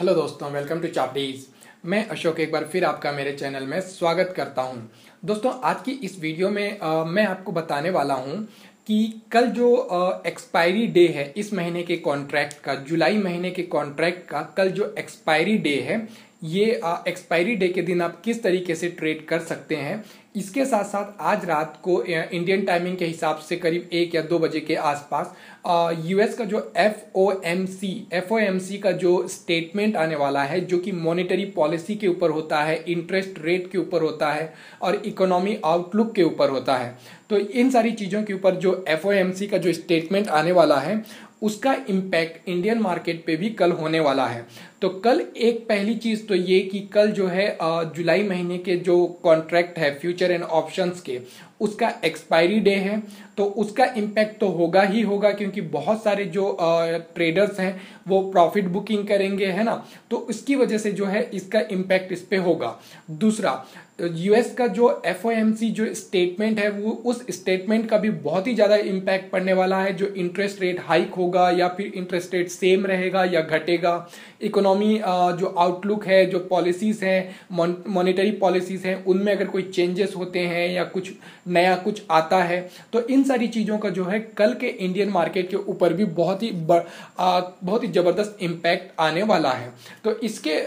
Hello दोस्तों, welcome to चापडीज। मैं अशोक एक बार फिर आपका मेरे चैनल में स्वागत करता हूं। दोस्तों, आज की इस वीडियो में मैं आपको बताने वाला हूं कि कल जो एक्सपायरी डे है इस महीने के कॉन्ट्रैक्ट का, जुलाई महीने के कॉन्ट्रैक्ट का कल जो एक्सपायरी डे है, ये एक्सपायरी डे के दिन आप किस तरीके से ट्रेड कर सकते हैं। इसके साथ साथ आज रात को इंडियन टाइमिंग के हिसाब से करीब 1 या 2 बजे के आसपास यूएस का जो एफओएमसी का जो स्टेटमेंट आने वाला है, जो कि मॉनेटरी पॉलिसी के ऊपर होता है, इंटरेस्ट रेट के ऊपर होता है और इकोनॉमी आउटलुक के ऊपर होता है। तो इन सारी चीज़ों के ऊपर जो एफओएमसी का जो स्टेटमेंट आने वाला है उसका इम्पैक्ट इंडियन मार्केट पे भी कल होने वाला है। तो कल एक पहली चीज़ तो ये कि कल जो है जुलाई महीने के जो कॉन्ट्रैक्ट है फ्यूचर एंड ऑप्शंस के, उसका एक्सपायरी डे है। तो उसका इम्पैक्ट तो होगा ही होगा, क्योंकि बहुत सारे जो ट्रेडर्स हैं वो प्रॉफिट बुकिंग करेंगे, है ना। तो इसकी वजह से जो है इसका इम्पैक्ट इस पे होगा। दूसरा, यूएस का जो एफओएमसी जो स्टेटमेंट है वो उस स्टेटमेंट का भी बहुत ही ज़्यादा इम्पैक्ट पड़ने वाला है। जो इंटरेस्ट रेट हाइक होगा या फिर इंटरेस्ट रेट सेम रहेगा या घटेगा, इकोनॉमी जो आउटलुक है, जो पॉलिसीज़ हैं, मॉनेटरी पॉलिसीज़ हैं, उनमें अगर कोई चेंजेस होते हैं या कुछ नया कुछ आता है, तो इन सारी चीज़ों का जो है कल के इंडियन मार्केट के ऊपर भी बहुत ही ज़बरदस्त इम्पैक्ट आने वाला है। तो इसके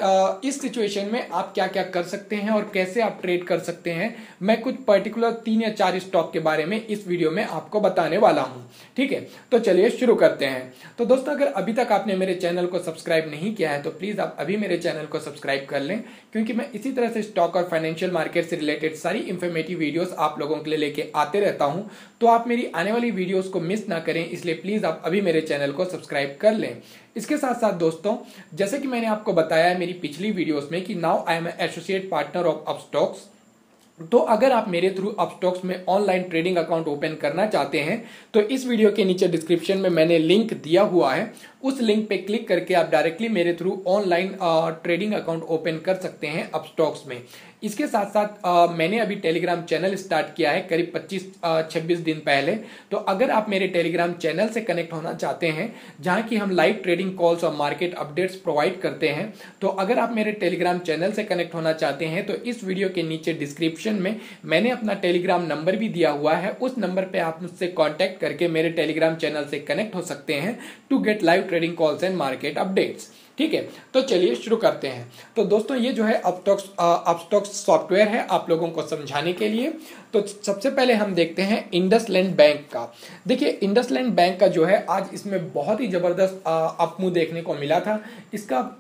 इस सिचुएशन में आप क्या क्या कर सकते हैं और कैसे आप ट्रेड कर सकते हैं, मैं कुछ पर्टिकुलर 3 या 4 स्टॉक के बारे में इस वीडियो में आपको बताने वाला हूं। ठीक है, तो चलिए शुरू करते हैं। तो दोस्तों, अगर अभी तक आपने मेरे चैनल को सब्सक्राइब नहीं किया है तो प्लीज आप अभी मेरे चैनल को सब्सक्राइब कर लें, क्योंकि मैं इसी तरह से स्टॉक और फाइनेंशियल मार्केट से रिलेटेड सारी इंफॉर्मेटिव वीडियोस आप लोगों के लिए लेके आते रहता हूं। तो आप मेरी आने वाली वीडियोस को मिस ना करें, इसलिए प्लीज आप अभी मेरे चैनल को सब्सक्राइब कर लें। इसके साथ साथ दोस्तों, जैसे कि मैंने आपको बताया है मेरी पिछली वीडियोस में कि now I am associate partner of Upstox. तो अगर आप मेरे थ्रू अपस्टॉक्स में ऑनलाइन ट्रेडिंग अकाउंट ओपन करना चाहते हैं तो इस वीडियो के नीचे डिस्क्रिप्शन में मैंने लिंक दिया हुआ है, उस लिंक पे क्लिक करके आप डायरेक्टली मेरे through online trading account open कर सकते हैं अपस्टॉक्स में। इसके साथ साथ मैंने अभी टेलीग्राम चैनल स्टार्ट किया है करीब 25-26 दिन पहले। तो अगर आप मेरे टेलीग्राम चैनल से कनेक्ट होना चाहते हैं, जहां की हम लाइव ट्रेडिंग कॉल्स और मार्केट अपडेट्स प्रोवाइड करते हैं, तो अगर आप मेरे टेलीग्राम चैनल से कनेक्ट होना चाहते हैं तो इस वीडियो के नीचे डिस्क्रिप्शन में मैंने अपना टेलीग्राम नंबर भी दिया हुआ है। उस नंबर पर आप मुझसे कॉन्टैक्ट करके मेरे टेलीग्राम चैनल से कनेक्ट हो सकते हैं to get live trading calls and market updates. ठीक है, तो चलिए शुरू करते हैं। तो दोस्तों, ये जो है अपस्टॉक्स सॉफ्टवेयर है आप लोगों को समझाने के लिए। तो सबसे पहले हम देखते हैं इंडसलैंड बैंक का। देखिए, इंडसलैंड बैंक का जो है आज इसमें बहुत ही जबरदस्त अपमूव देखने को मिला था। इसका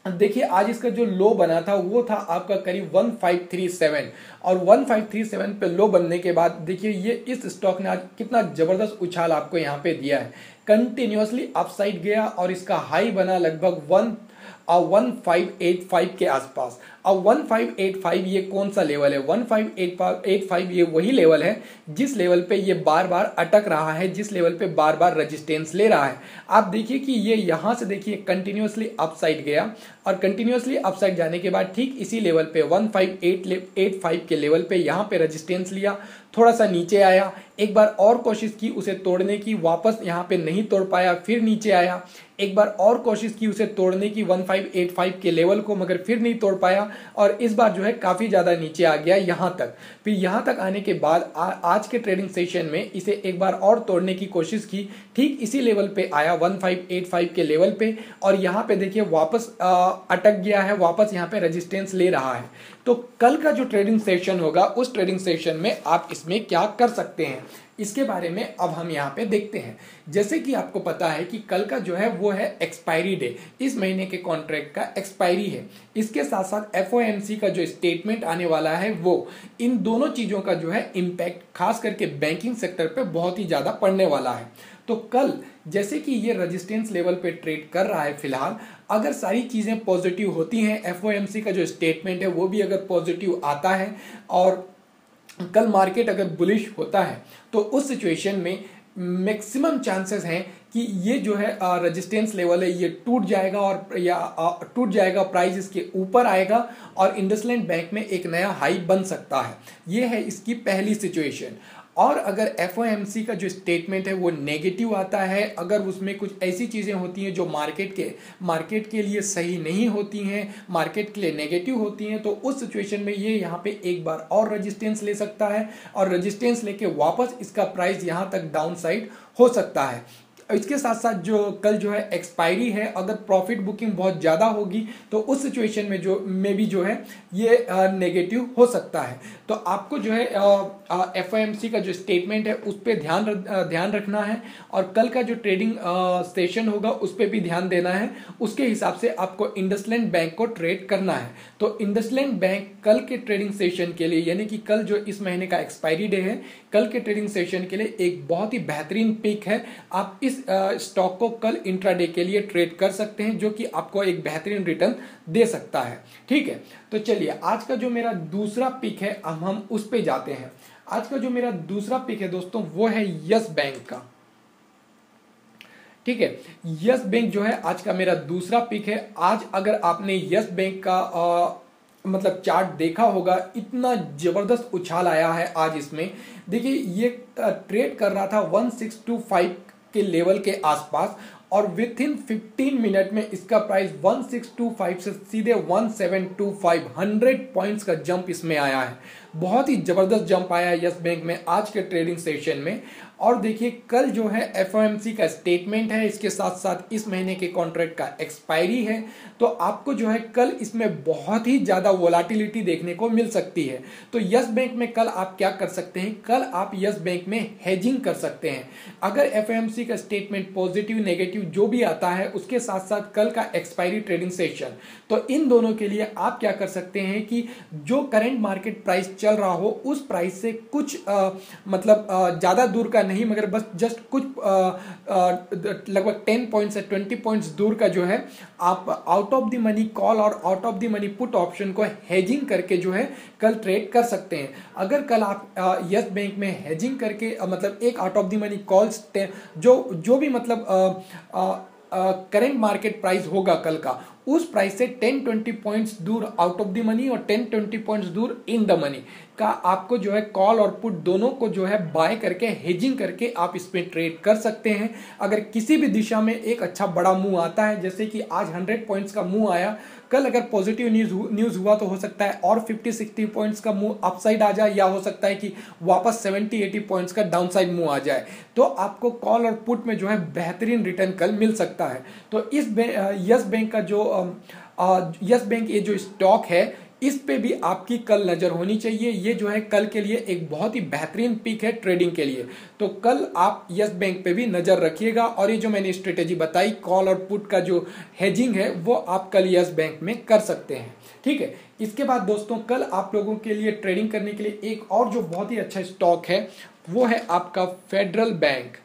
देखिए, आज इसका जो लो बना था वो था आपका करीब 1537, और 1537 पे लो बनने के बाद देखिए ये इस स्टॉक ने आज कितना जबरदस्त उछाल आपको यहाँ पे दिया है। कंटिन्यूअसली अपसाइड गया और इसका हाई बना लगभग 1585 के आसपास। अब 1585 ये कौन सा लेवल है? 1585 ये वही लेवल है जिस लेवल पे ये बार बार अटक रहा है, जिस लेवल पे बार बार रेजिस्टेंस ले रहा है। आप देखिए कि ये यहाँ से देखिए कंटिन्यूअसली अपसाइड गया और कंटिन्यूअसली अपसाइड जाने के बाद ठीक इसी लेवल पे 1585 के लेवल पे यहाँ पे रेजिस्टेंस लिया, थोड़ा सा नीचे आया, एक बार और कोशिश की उसे तोड़ने की, वापस यहाँ पे नहीं तोड़ पाया, फिर नीचे आया, एक बार और कोशिश की उसे तोड़ने की 1585 के लेवल को, मगर फिर नहीं तोड़ पाया और इस बार जो है काफ़ी ज़्यादा नीचे आ गया यहाँ तक। फिर यहाँ तक आने के बाद आज के ट्रेडिंग सेशन में इसे एक बार और तोड़ने की कोशिश की, ठीक इसी लेवल पे आया 1585 के लेवल पे, और यहाँ पे देखिए वापस अटक गया है, वापस यहाँ पे रेजिस्टेंस ले रहा है। तो कल का जो ट्रेडिंग सेशन होगा उस ट्रेडिंग सेशन में आप इसमें क्या कर सकते हैं, इसके बारे में अब हम यहाँ पे देखते हैं। जैसे कि आपको पता है कि कल का जो है वो है एक्सपायरी डे, इस महीने के कॉन्ट्रैक्ट का एक्सपायरी है। इसके साथ साथ एफओएमसी का जो स्टेटमेंट आने वाला है वो, इन दोनों चीज़ों का जो है इम्पैक्ट खास करके बैंकिंग सेक्टर पे बहुत ही ज़्यादा पड़ने वाला है। तो कल जैसे कि ये रेजिस्टेंस लेवल पे ट्रेड कर रहा है फिलहाल, अगर सारी चीज़ें पॉजिटिव होती हैं, एफओएमसी का जो स्टेटमेंट है वो भी अगर पॉजिटिव आता है और कल मार्केट अगर बुलिश होता है, तो उस सिचुएशन में मैक्सिमम चांसेस हैं कि ये जो है रेजिस्टेंस लेवल है ये टूट जाएगा और टूट जाएगा, प्राइस इसके ऊपर आएगा और इंडसलैंड बैंक में एक नया हाई बन सकता है। ये है इसकी पहली सिचुएशन। और अगर एफओएमसी का जो स्टेटमेंट है वो नेगेटिव आता है, अगर उसमें कुछ ऐसी चीज़ें होती हैं जो मार्केट के लिए सही नहीं होती हैं, मार्केट के लिए नेगेटिव होती हैं, तो उस सिचुएशन में ये यहाँ पे एक बार और रेजिस्टेंस ले सकता है और रेजिस्टेंस लेके वापस इसका प्राइस यहाँ तक डाउन साइड हो सकता है। इसके साथ साथ जो कल जो है एक्सपायरी है, अगर प्रॉफिट बुकिंग बहुत ज़्यादा होगी तो उस सिचुएशन में भी जो है ये नेगेटिव हो सकता है। तो आपको जो है एफओएमसी का जो स्टेटमेंट है उस पर ध्यान रखना है और कल का जो ट्रेडिंग सेशन होगा उस पर भी ध्यान देना है। उसके हिसाब से आपको इंडसलैंड बैंक को ट्रेड करना है। तो इंडसलैंड बैंक कल के ट्रेडिंग सेशन के लिए, यानी कि कल जो इस महीने का एक्सपायरी डे है, कल के ट्रेडिंग सेशन के लिए एक बहुत ही बेहतरीन पिक है। आप इस स्टॉक को कल इंट्राडे के लिए ट्रेड कर सकते हैं, जो कि आपको एक बेहतरीन रिटर्न दे सकता है। ठीक है, तो चलिए आज का जो मेरा दूसरा पिक है हम उस पे जाते हैं। आज का जो मेरा दूसरा पिक है दोस्तों वो है यस बैंक का। ठीक है, यस बैंक जो है आज का मेरा दूसरा पिक है। आज अगर आपने यस बैंक का मतलब चार्ट देखा होगा, इतना जबरदस्त उछाल आया है आज इसमें। देखिए ये ट्रेड कर रहा था 1625 के लेवल के आसपास और विथ इन 15 मिनट में इसका प्राइस 1625 से सीधे 1725, 100 पॉइंट्स का जंप इसमें आया है। बहुत ही जबरदस्त जंप आया है यस बैंक में आज के ट्रेडिंग सेशन में। और देखिए कल जो है एफओएमसी का स्टेटमेंट है, इसके साथ साथ इस महीने के कॉन्ट्रैक्ट का एक्सपायरी है, तो आपको जो है कल इसमें बहुत ही ज़्यादा वोलाटिलिटी देखने को मिल सकती है। तो यस बैंक में कल आप क्या कर सकते हैं, कल आप यस बैंक में हेजिंग कर सकते हैं। अगर एफओएमसी का स्टेटमेंट पॉजिटिव नेगेटिव जो भी आता है, उसके साथ साथ कल का एक्सपायरी ट्रेडिंग सेशन, तो इन दोनों के लिए आप क्या कर सकते हैं कि जो करंट मार्केट प्राइस चल रहा हो उस प्राइस से कुछ मतलब ज़्यादा दूर का नहीं, मगर बस जस्ट कुछ लगभग 10 पॉइंट्स से 20 पॉइंट्स दूर का जो है आप out of the money call और out of the money put option को हेजिंग करके जो है कल ट्रेड कर सकते हैं। अगर कल आप यस बैंक में हेजिंग करके मतलब एक out of the money calls जो भी मतलब करेंट मार्केट प्राइस होगा कल का, उस प्राइस से 10-20 पॉइंट्स दूर आउट ऑफ द मनी और 10-20 पॉइंट्स दूर इन द मनी का आपको जो है कॉल और पुट दोनों को जो है बाय करके हेजिंग करके आप इसमें ट्रेड कर सकते हैं। अगर किसी भी दिशा में एक अच्छा बड़ा मूव आता है, जैसे कि आज 100 पॉइंट्स का मूव आया, कल अगर पॉजिटिव न्यूज़ हुआ तो हो सकता है और 50-60 पॉइंट्स का मूव अपसाइड आ जाए, या हो सकता है कि वापस 70-80 पॉइंट्स का डाउनसाइड मूव आ जाए, तो आपको कॉल और पुट में जो है बेहतरीन रिटर्न कल मिल सकता है। तो इस यस बैंक का जो यस बैंक ये जो स्टॉक है इस पे भी आपकी कल नज़र होनी चाहिए। ये जो है कल के लिए एक बहुत ही बेहतरीन पिक है ट्रेडिंग के लिए। तो कल आप यस बैंक पे भी नज़र रखिएगा और ये जो मैंने स्ट्रेटेजी बताई कॉल और पुट का जो हेजिंग है वो आप कल यस बैंक में कर सकते हैं। ठीक है, इसके बाद दोस्तों कल आप लोगों के लिए ट्रेडिंग करने के लिए एक और जो बहुत ही अच्छा स्टॉक है वो है आपका फेडरल बैंक।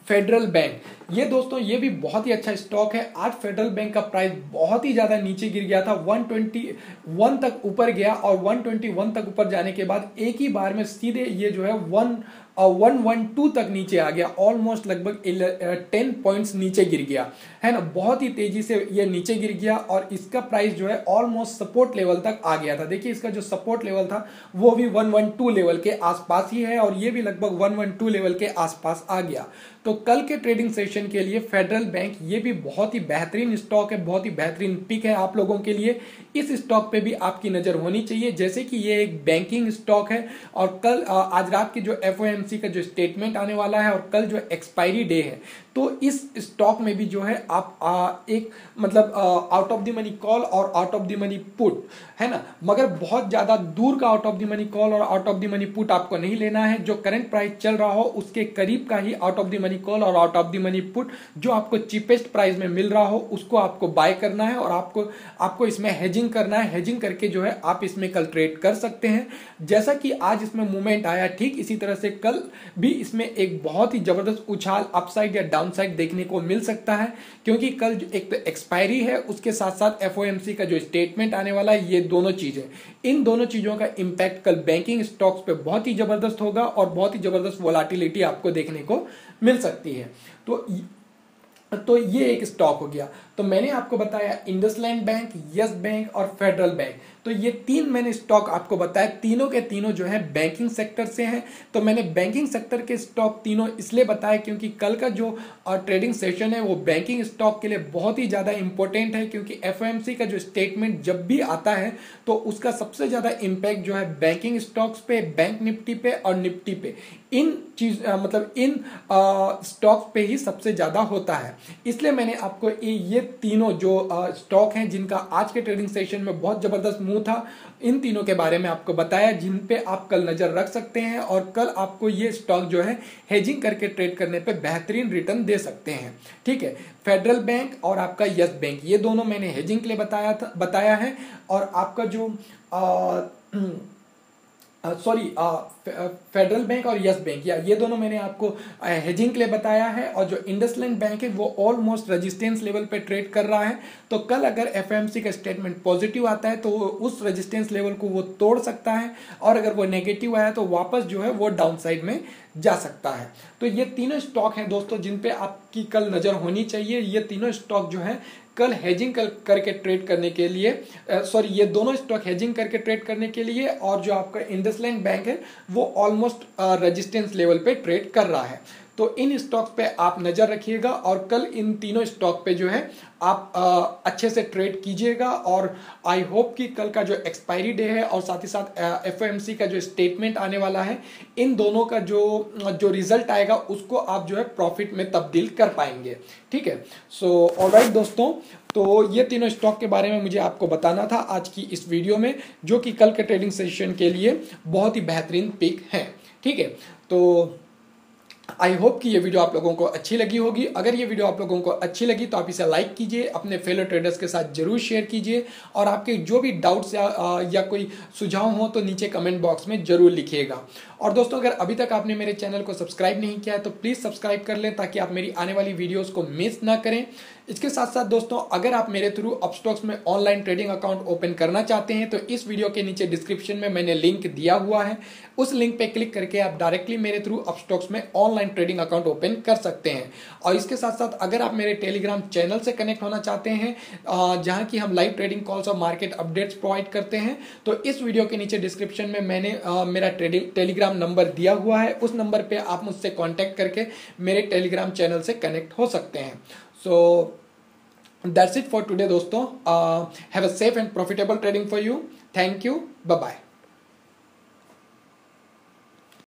फेडरल बैंक ये दोस्तों ये भी बहुत ही अच्छा स्टॉक है। आज फेडरल बैंक का प्राइस बहुत ही ज़्यादा नीचे गिर गया था, 121 तक ऊपर गया और 121 तक ऊपर जाने के बाद एक ही बार में सीधे ये जो है 112 तक नीचे आ गया, ऑलमोस्ट लगभग 10 पॉइंट्स नीचे गिर गया है ना। बहुत ही तेजी से ये नीचे गिर गया और इसका प्राइस जो है ऑलमोस्ट सपोर्ट लेवल तक आ गया था। देखिए इसका जो सपोर्ट लेवल था वो भी 112 लेवल के आसपास ही है और ये भी लगभग 112 लेवल के आसपास आ गया। तो कल के ट्रेडिंग सेशन के लिए फेडरल बैंक ये भी बहुत ही बेहतरीन स्टॉक है, बहुत ही बेहतरीन पिक है आप लोगों के लिए। इस स्टॉक पे भी आपकी नज़र होनी चाहिए, जैसे कि ये एक बैंकिंग स्टॉक है और कल आज रात की जो एफओएमसी का जो स्टेटमेंट आने वाला है और कल जो एक्सपायरी डे है, तो इस स्टॉक में भी जो है आप एक मतलब out of the money call और out of the money put है ना, मगर बहुत ज़्यादा दूर का out of the money call और out of the money put आपको नहीं लेना है। जो करंट प्राइस चल रहा हो उसके करीब का ही out of the money call और out of the money put जो आपको चीपेस्ट प्राइस में मिल रहा हो उसको आपको बाय करना है और आपको इसमें हेजिंग करना है। हेजिंग करके जो है आप इसमें कल ट्रेड कर सकते हैं। जैसा कि आज इसमें मूवमेंट आया, ठीक इसी तरह से कल भी इसमें एक बहुत ही जबरदस्त उछाल अपसाइड या डाउनसाइड देखने को मिल सकता है, क्योंकि कल एक तो एक्सपायरी है, उसके साथ साथ एफओएमसी का जो स्टेटमेंट आने वाला है, ये दोनों चीजें, इन दोनों चीजों का इंपैक्ट कल बैंकिंग स्टॉक्स पे बहुत ही जबरदस्त होगा और बहुत ही जबरदस्त वोलाटिलिटी आपको देखने को मिल सकती है। तो तो ये एक स्टॉक हो गया। तो मैंने आपको बताया इंडसलैंड बैंक, यस बैंक और फेडरल बैंक। तो ये तीन मैंने स्टॉक आपको बताया, तीनों के तीनों जो है बैंकिंग सेक्टर से हैं। तो मैंने बैंकिंग सेक्टर के स्टॉक तीनों इसलिए बताया क्योंकि कल का जो ट्रेडिंग सेशन है वो बैंकिंग स्टॉक के लिए बहुत ही ज़्यादा इंपॉर्टेंट है, क्योंकि एफओएमसी का जो स्टेटमेंट जब भी आता है तो उसका सबसे ज़्यादा इम्पैक्ट जो है बैंकिंग स्टॉक्स पे, बैंक निफ्टी पे और निफ्टी पे, इन चीज मतलब इन स्टॉक्स पे ही सबसे ज़्यादा होता है। इसलिए मैंने आपको ये तीनों जो स्टॉक हैं जिनका आज के ट्रेडिंग सेशन में बहुत ज़बरदस्त मूव था, इन तीनों के बारे में आपको बताया जिन पे आप कल नज़र रख सकते हैं और कल आपको ये स्टॉक जो है हेजिंग करके ट्रेड करने पे बेहतरीन रिटर्न दे सकते हैं। ठीक है, फेडरल बैंक और आपका यस बैंक, ये दोनों मैंने हेजिंग के लिए बताया है। और आपका जो फेडरल बैंक और यस बैंक, या ये दोनों मैंने आपको हेजिंग के लिए बताया है। और जो इंडसलैंड बैंक है वो ऑलमोस्ट रेजिस्टेंस लेवल पे ट्रेड कर रहा है। तो कल अगर एफएमसी का स्टेटमेंट पॉजिटिव आता है तो उस रेजिस्टेंस लेवल को वो तोड़ सकता है, और अगर वो नेगेटिव आया तो वापस जो है वो डाउन साइड में जा सकता है। तो ये तीनों स्टॉक हैं दोस्तों जिन पे आपकी कल नज़र होनी चाहिए। ये तीनों स्टॉक जो है कल हेजिंग करके ट्रेड करने के लिए, ये दोनों स्टॉक हेजिंग करके ट्रेड करने के लिए, और जो आपका इंडसलैंड बैंक है वो ऑलमोस्ट रेजिस्टेंस लेवल पे ट्रेड कर रहा है। तो इन स्टॉक पे आप नज़र रखिएगा और कल इन तीनों स्टॉक पे जो है आप अच्छे से ट्रेड कीजिएगा। और आई होप कि कल का जो एक्सपायरी डे है और साथ ही साथ एफओएमसी का जो स्टेटमेंट आने वाला है, इन दोनों का जो रिजल्ट आएगा उसको आप जो है प्रॉफिट में तब्दील कर पाएंगे। ठीक है, सो ऑलराइट दोस्तों, तो ये तीनों स्टॉक के बारे में मुझे आपको बताना था आज की इस वीडियो में, जो कि कल के ट्रेडिंग सेशन के लिए बहुत ही बेहतरीन पिक है। ठीक है, तो आई होप कि ये वीडियो आप लोगों को अच्छी लगी होगी। अगर ये वीडियो आप लोगों को अच्छी लगी तो आप इसे लाइक कीजिए, अपने फेलो ट्रेडर्स के साथ जरूर शेयर कीजिए, और आपके जो भी डाउट्स या कोई सुझाव हो तो नीचे कमेंट बॉक्स में जरूर लिखिएगा। और दोस्तों, अगर अभी तक आपने मेरे चैनल को सब्सक्राइब नहीं किया है तो प्लीज़ सब्सक्राइब कर लें ताकि आप मेरी आने वाली वीडियोज़ को मिस ना करें। इसके साथ साथ दोस्तों, अगर आप मेरे थ्रू अपस्टॉक्स में ऑनलाइन ट्रेडिंग अकाउंट ओपन करना चाहते हैं तो इस वीडियो के नीचे डिस्क्रिप्शन में मैंने लिंक दिया हुआ है, उस लिंक पे क्लिक करके आप डायरेक्टली मेरे थ्रू अपस्टॉक्स में ऑनलाइन ट्रेडिंग अकाउंट ओपन कर सकते हैं। और इसके साथ साथ अगर आप मेरे टेलीग्राम चैनल से कनेक्ट होना चाहते हैं, जहां की हम लाइव ट्रेडिंग कॉल्स और मार्केट अपडेट्स प्रोवाइड करते हैं, तो इस वीडियो के नीचे डिस्क्रिप्शन में मैंने मेरा टेलीग्राम नंबर दिया हुआ है। उस नंबर पे आप मुझसे कांटेक्ट करके मेरे टेलीग्राम चैनल से कनेक्ट हो सकते हैं। So that's it for today दोस्तों। Have a safe and profitable trading for you. Thank you, bye bye.